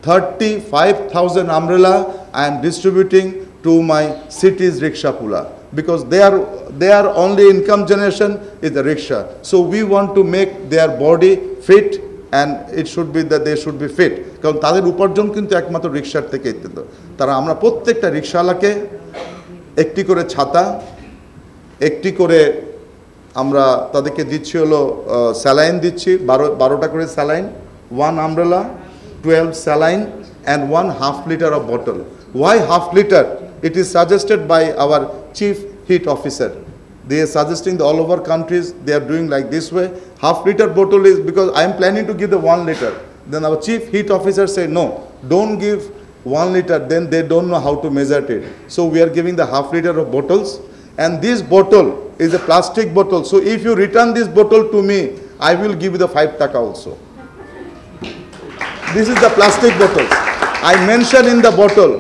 35,000 umbrella I am distributing to my city's rickshaw pula, because their only income generation is the rickshaw. So we want to make their body fit, and it should be that they should be fit, কারণ তাদের উপার্জন কিন্তু একমাত্র রিকশার থেকেই দিতো। তারা আমরা প্রত্যেকটা রিকশাওয়ালাকে একটি করে ছাতা, একটি করে আমরা তাদেরকে দিচ্ছি হলো স্যালাইন দিচ্ছি, 12টা করে saline, 1 umbrella, 12 saline and 1 half liter of bottle. Why half liter? It is suggested by our chief heat officer. They are suggesting that all over countries they are doing like this way. Half liter bottle is because I am planning to give the 1 liter. Then our chief heat officer said no, don't give 1 liter, then they don't know how to measure it. So we are giving the half liter of bottles, and this bottle is a plastic bottle. So if you return this bottle to me, I will give you the 5 taka also. This is the plastic bottles. I mention in the bottle.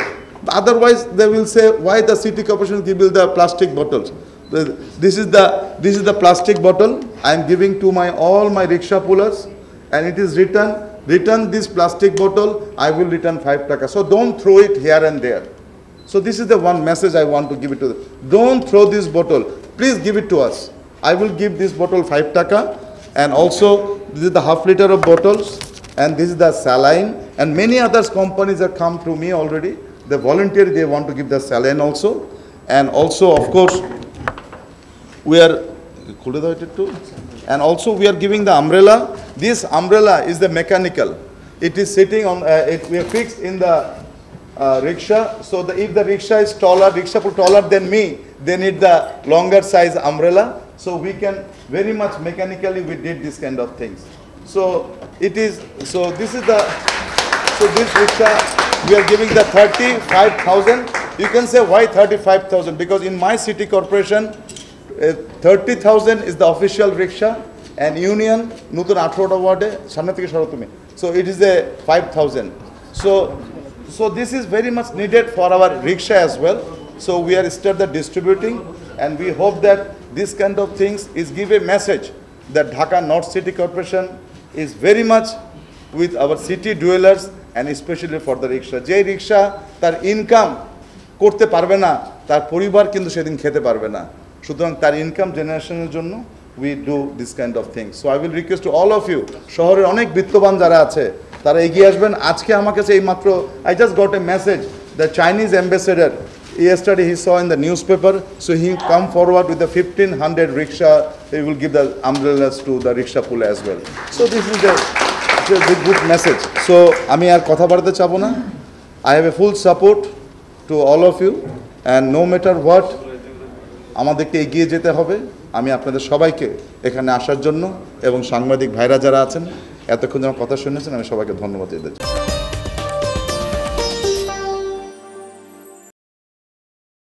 Otherwise, they will say, why the city corporation give you the plastic bottles? This is the plastic bottle I am giving to all my rickshaw pullers, and it is return this plastic bottle, I will return 5 taka. So don't throw it here and there. So this is the one message I want to give it to them. Don't throw this bottle. Please give it to us. I will give this bottle 5 taka, and also this is the half liter of bottles. And this is the saline, and many other companies have come to me already. They volunteer, they want to give the saline also. And also, of course, we are we are giving the umbrella. This umbrella is the mechanical. It is sitting on, we are fixed in the rickshaw. So if the rickshaw is taller than me, they need the longer size umbrella. So we can very much mechanically we did this kind of things. So this rickshaw, we are giving the 35,000. You can say why 35,000? Because in my city corporation, 30,000 is the official rickshaw, and union, Nutun 18 ward, so it is a 5,000. So this is very much needed for our rickshaw as well. So we are started distributing, and we hope that this kind of things is give a message that Dhaka North City Corporation is very much with our city dwellers, and especially for the rickshaw. যে রিক্সা তার income করতে পারবে না, তার পরিবার কিন্তু সেদিন খেতে পারবে না। সুতরাং তার ইনকাম জেনারেশনের জন্য we do this kind of things. So I will request to all of you, শহরের অনেক বিত্তবান যারা আছে তারা এগিয়ে আসবেন। আজকে আমার কাছে এই মাত্র I just got a message, the Chinese ambassador, yesterday he saw in the newspaper, so he come forward with the 1,500 rickshaw. He will give the umbrellas to the rickshaw puller as well. So this is a good message. So আমি আর কথা বাড়াতে চাবো না। I have a full support to all of you, and no matter what, আমাদেরকে এগিয়ে যেতে হবে। আমি আপনাদের সবাইকে এখানে আসার জন্য এবং সাংবাদিক ভাইরা যারা আছেন এতক্ষণ আমার কথা শুনেছেন, আমি সবাইকে ধন্যবাদ দিতে চাই।